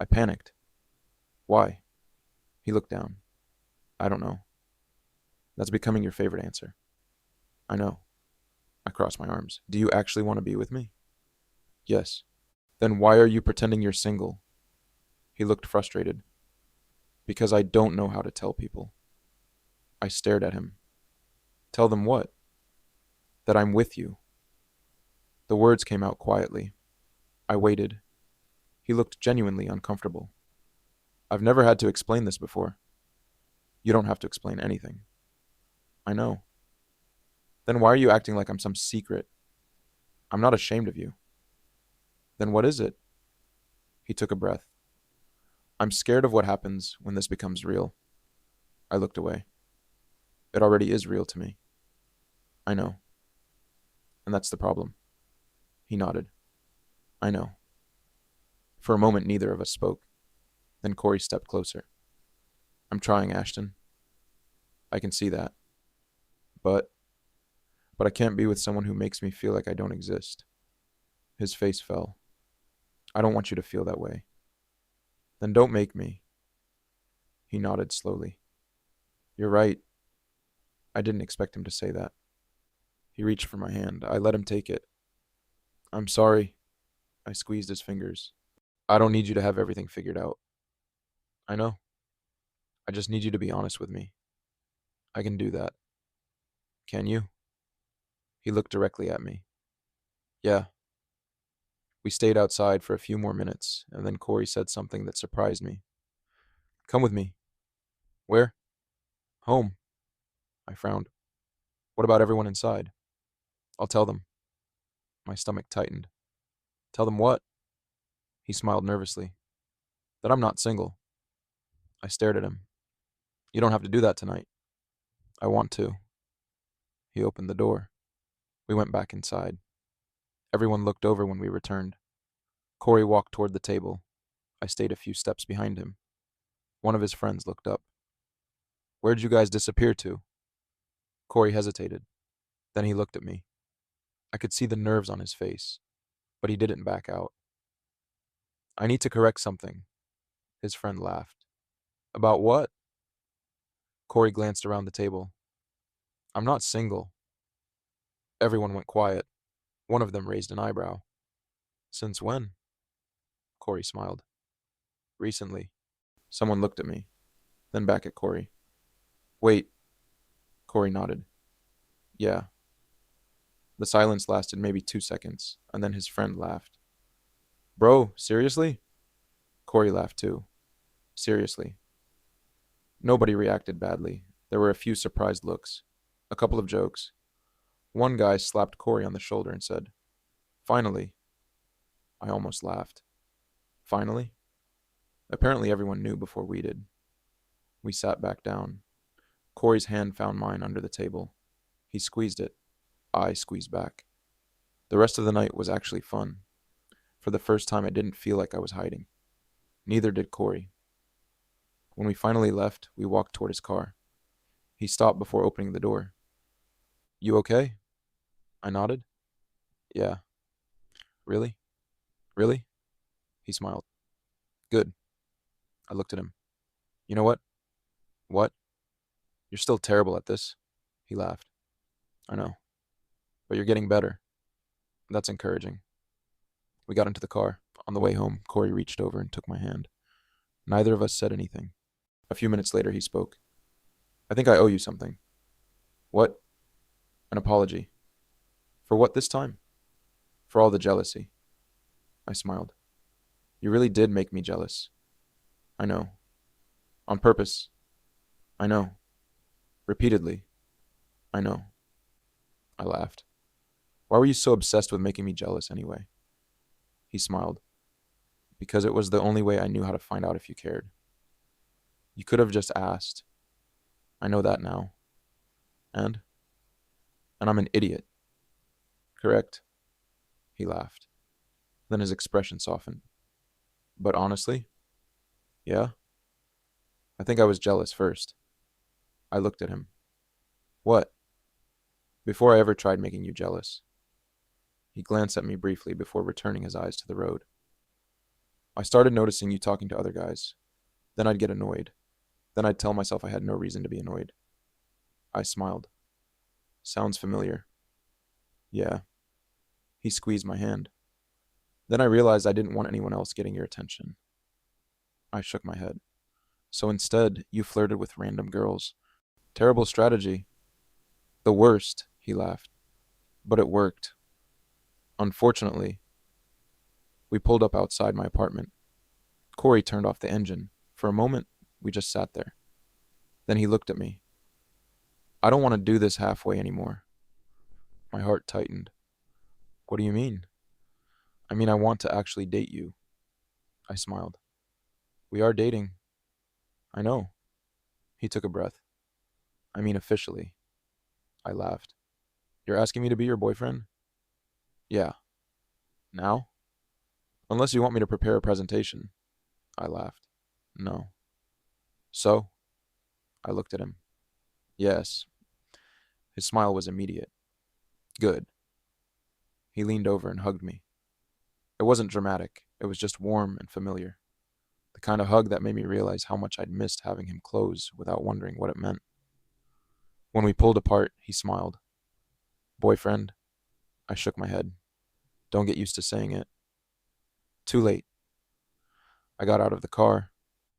I panicked. Why? He looked down. I don't know. That's becoming your favorite answer. I know. I crossed my arms. Do you actually want to be with me? Yes. Then why are you pretending you're single? He looked frustrated. Because I don't know how to tell people. I stared at him. Tell them what? That I'm with you. The words came out quietly. I waited. He looked genuinely uncomfortable. I've never had to explain this before. You don't have to explain anything. I know. Then why are you acting like I'm some secret? I'm not ashamed of you. Then what is it? He took a breath. I'm scared of what happens when this becomes real. I looked away. It already is real to me. I know. And that's the problem. He nodded. I know. For a moment, neither of us spoke. Then Cory stepped closer. I'm trying, Ashton. I can see that. But I can't be with someone who makes me feel like I don't exist. His face fell. I don't want you to feel that way. Then don't make me. He nodded slowly. You're right. I didn't expect him to say that. He reached for my hand. I let him take it. I'm sorry. I squeezed his fingers. I don't need you to have everything figured out. I know. I just need you to be honest with me. I can do that. Can you? He looked directly at me. Yeah. We stayed outside for a few more minutes, and then Cory said something that surprised me. Come with me. Where? Home. I frowned. What about everyone inside? I'll tell them. My stomach tightened. Tell them what? He smiled nervously. That I'm not single. I stared at him. You don't have to do that tonight. I want to. He opened the door. We went back inside. Everyone looked over when we returned. Cory walked toward the table. I stayed a few steps behind him. One of his friends looked up. Where'd you guys disappear to? Cory hesitated. Then he looked at me. I could see the nerves on his face, but he didn't back out. I need to correct something. His friend laughed. About what? Cory glanced around the table. I'm not single. Everyone went quiet. One of them raised an eyebrow. Since when? Cory smiled. Recently. Someone looked at me, then back at Cory. Wait. Cory nodded. Yeah. The silence lasted maybe 2 seconds, and then his friend laughed. Bro, seriously? Cory laughed too. Seriously. Nobody reacted badly. There were a few surprised looks, a couple of jokes. One guy slapped Cory on the shoulder and said, Finally. I almost laughed. Finally? Apparently everyone knew before we did. We sat back down. Cory's hand found mine under the table. He squeezed it. I squeezed back. The rest of the night was actually fun. For the first time, I didn't feel like I was hiding. Neither did Cory. When we finally left, we walked toward his car. He stopped before opening the door. You okay? I nodded. Yeah. Really? Really? He smiled. Good. I looked at him. You know what? What? You're still terrible at this. He laughed. I know. But you're getting better. That's encouraging. We got into the car. On the way home, Cory reached over and took my hand. Neither of us said anything. A few minutes later, he spoke. I think I owe you something. What? An apology. For what this time? For all the jealousy. I smiled. You really did make me jealous. I know. On purpose. I know. Repeatedly. I know. I laughed. Why were you so obsessed with making me jealous anyway? He smiled. Because it was the only way I knew how to find out if you cared. You could have just asked. I know that now. And? And I'm an idiot. Correct? He laughed. Then his expression softened. But honestly? Yeah? I think I was jealous first. I looked at him. What? Before I ever tried making you jealous. He glanced at me briefly before returning his eyes to the road. I started noticing you talking to other guys. Then I'd get annoyed. Then I'd tell myself I had no reason to be annoyed. I smiled. Sounds familiar. Yeah. He squeezed my hand. Then I realized I didn't want anyone else getting your attention. I shook my head. So instead, you flirted with random girls. Terrible strategy. The worst, he laughed. But it worked. Unfortunately, we pulled up outside my apartment. Cory turned off the engine. For a moment, we just sat there. Then he looked at me. I don't want to do this halfway anymore. My heart tightened. What do you mean? I mean, I want to actually date you. I smiled. We are dating. I know. He took a breath. I mean, officially. I laughed. You're asking me to be your boyfriend? Yeah. Now? Unless you want me to prepare a presentation. I laughed. No. So? I looked at him. Yes. His smile was immediate. Good. He leaned over and hugged me. It wasn't dramatic. It was just warm and familiar. The kind of hug that made me realize how much I'd missed having him close without wondering what it meant. When we pulled apart, he smiled. Boyfriend? I shook my head. Don't get used to saying it. Too late. I got out of the car.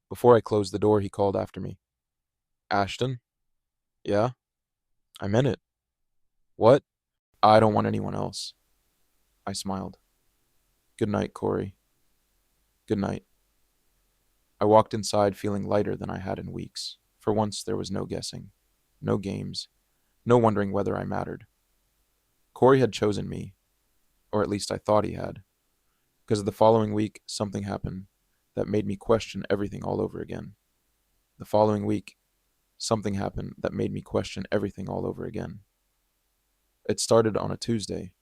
Before I closed the door, he called after me. Ashton? Yeah? I meant it. What? I don't want anyone else. I smiled. Good night, Cory. Good night. I walked inside feeling lighter than I had in weeks. For once, there was no guessing, no games, no wondering whether I mattered. Cory had chosen me, or at least I thought he had, because the following week, something happened that made me question everything all over again. The following week, something happened that made me question everything all over again. It started on a Tuesday.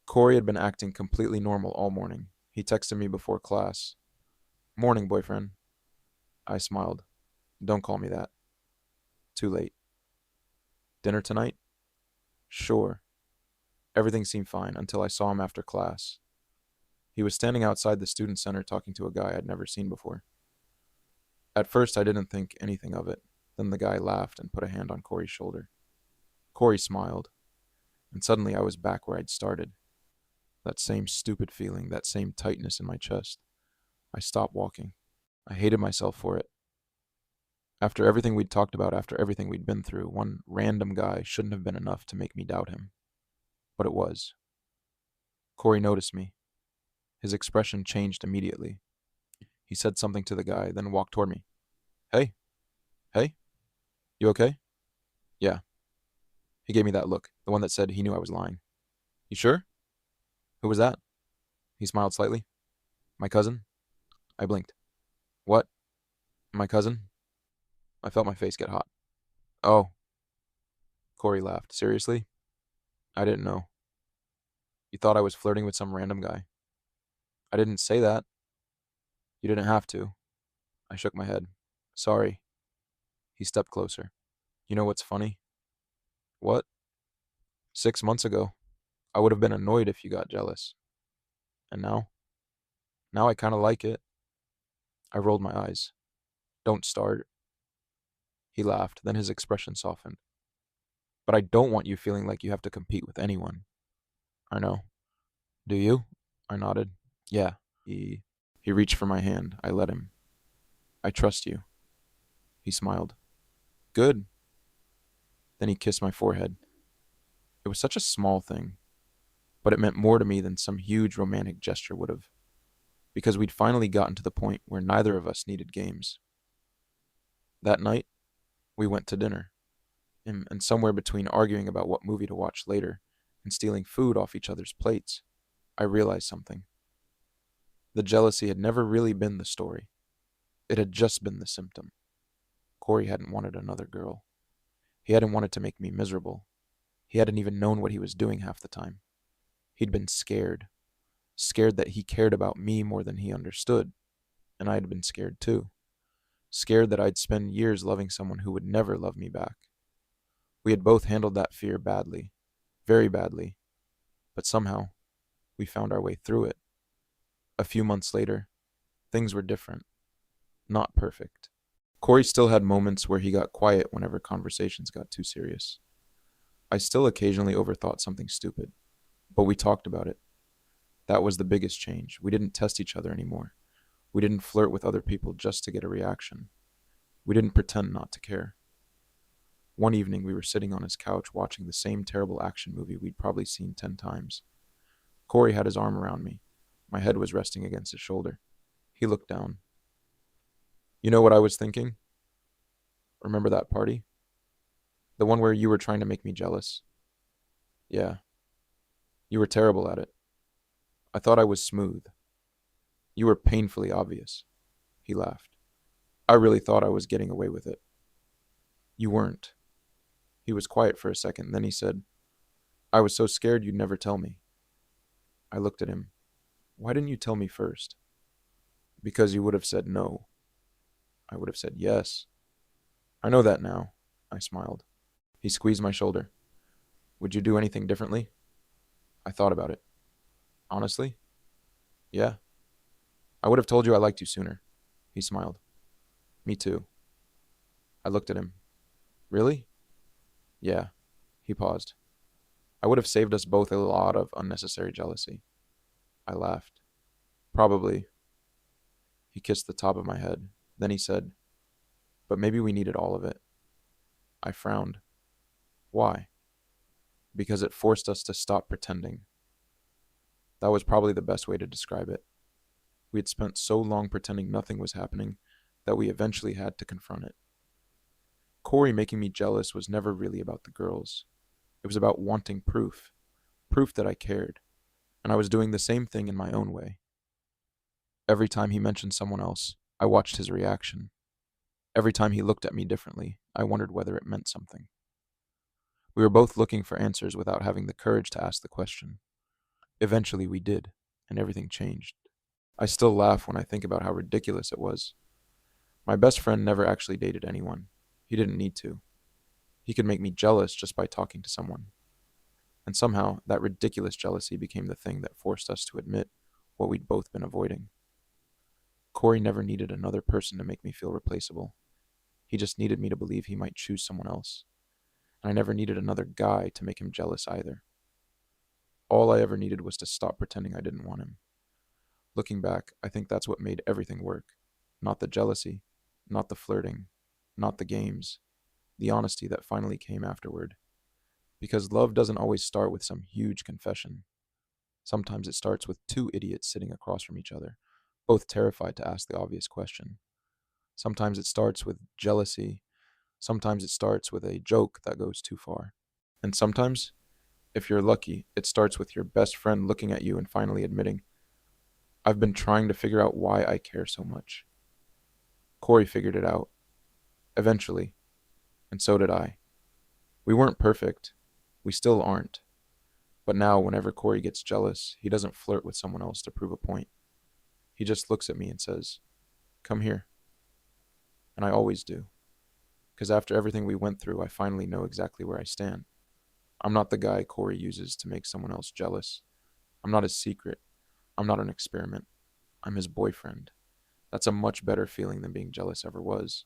Cory had been acting completely normal all morning. He texted me before class. Morning, boyfriend. I smiled. Don't call me that. Too late. Dinner tonight? Sure. Everything seemed fine until I saw him after class. He was standing outside the student center talking to a guy I'd never seen before. At first, I didn't think anything of it. Then the guy laughed and put a hand on Cory's shoulder. Cory smiled, and suddenly I was back where I'd started. That same stupid feeling, that same tightness in my chest. I stopped walking. I hated myself for it. After everything we'd talked about, after everything we'd been through, one random guy shouldn't have been enough to make me doubt him. But it was. Cory noticed me. His expression changed immediately. He said something to the guy, then walked toward me. Hey, hey, you okay? Yeah. He gave me that look, the one that said he knew I was lying. You sure? Who was that? He smiled slightly. My cousin? I blinked. What? My cousin? I felt my face get hot. Oh. Cory laughed. Seriously? I didn't know. You thought I was flirting with some random guy. I didn't say that. You didn't have to. I shook my head. Sorry. He stepped closer. You know what's funny? What? 6 months ago, I would have been annoyed if you got jealous. And now? Now I kind of like it. I rolled my eyes. Don't start. He laughed, then his expression softened. But I don't want you feeling like you have to compete with anyone. I know. Do you? I nodded. Yeah. He reached for my hand. I let him. I trust you. He smiled. Good. Then he kissed my forehead. It was such a small thing, but it meant more to me than some huge romantic gesture would have, because we'd finally gotten to the point where neither of us needed games. That night, we went to dinner, and somewhere between arguing about what movie to watch later and stealing food off each other's plates, I realized something. The jealousy had never really been the story. It had just been the symptom. Cory hadn't wanted another girl. He hadn't wanted to make me miserable. He hadn't even known what he was doing half the time. He'd been scared. Scared that he cared about me more than he understood. And I had been scared too. Scared that I'd spend years loving someone who would never love me back. We had both handled that fear badly. Very badly. But somehow, we found our way through it. A few months later, things were different. Not perfect. Cory still had moments where he got quiet whenever conversations got too serious. I still occasionally overthought something stupid. But we talked about it. That was the biggest change. We didn't test each other anymore. We didn't flirt with other people just to get a reaction. We didn't pretend not to care. One evening, we were sitting on his couch watching the same terrible action movie we'd probably seen 10 times. Cory had his arm around me. My head was resting against his shoulder. He looked down. You know what I was thinking? Remember that party? The one where you were trying to make me jealous? Yeah, you were terrible at it. I thought I was smooth. You were painfully obvious. He laughed. I really thought I was getting away with it. You weren't. He was quiet for a second, then he said, I was so scared you'd never tell me. I looked at him. Why didn't you tell me first? Because you would have said no. I would have said yes. I know that now. I smiled. He squeezed my shoulder. Would you do anything differently? I thought about it. Honestly? Yeah. I would have told you I liked you sooner. He smiled. Me too. I looked at him. Really? Yeah. He paused. I would have saved us both a lot of unnecessary jealousy. I laughed. Probably. He kissed the top of my head. Then he said, but maybe we needed all of it. I frowned. Why? Because it forced us to stop pretending. That was probably the best way to describe it. We had spent so long pretending nothing was happening that we eventually had to confront it. Cory making me jealous was never really about the girls. It was about wanting proof. Proof that I cared. And I was doing the same thing in my own way. Every time he mentioned someone else, I watched his reaction. Every time he looked at me differently, I wondered whether it meant something. We were both looking for answers without having the courage to ask the question. Eventually we did, and everything changed. I still laugh when I think about how ridiculous it was. My best friend never actually dated anyone. He didn't need to. He could make me jealous just by talking to someone. And somehow, that ridiculous jealousy became the thing that forced us to admit what we'd both been avoiding. Cory never needed another person to make me feel replaceable. He just needed me to believe he might choose someone else. And I never needed another guy to make him jealous either. All I ever needed was to stop pretending I didn't want him. Looking back, I think that's what made everything work. Not the jealousy, not the flirting, not the games, the honesty that finally came afterward. Because love doesn't always start with some huge confession. Sometimes it starts with two idiots sitting across from each other, both terrified to ask the obvious question. Sometimes it starts with jealousy. Sometimes it starts with a joke that goes too far. And sometimes, if you're lucky, it starts with your best friend looking at you and finally admitting, I've been trying to figure out why I care so much. Cory figured it out. Eventually. And so did I. We weren't perfect. We still aren't. But now, whenever Cory gets jealous, he doesn't flirt with someone else to prove a point. He just looks at me and says, come here. And I always do. Because after everything we went through, I finally know exactly where I stand. I'm not the guy Cory uses to make someone else jealous. I'm not his secret. I'm not an experiment. I'm his boyfriend. That's a much better feeling than being jealous ever was.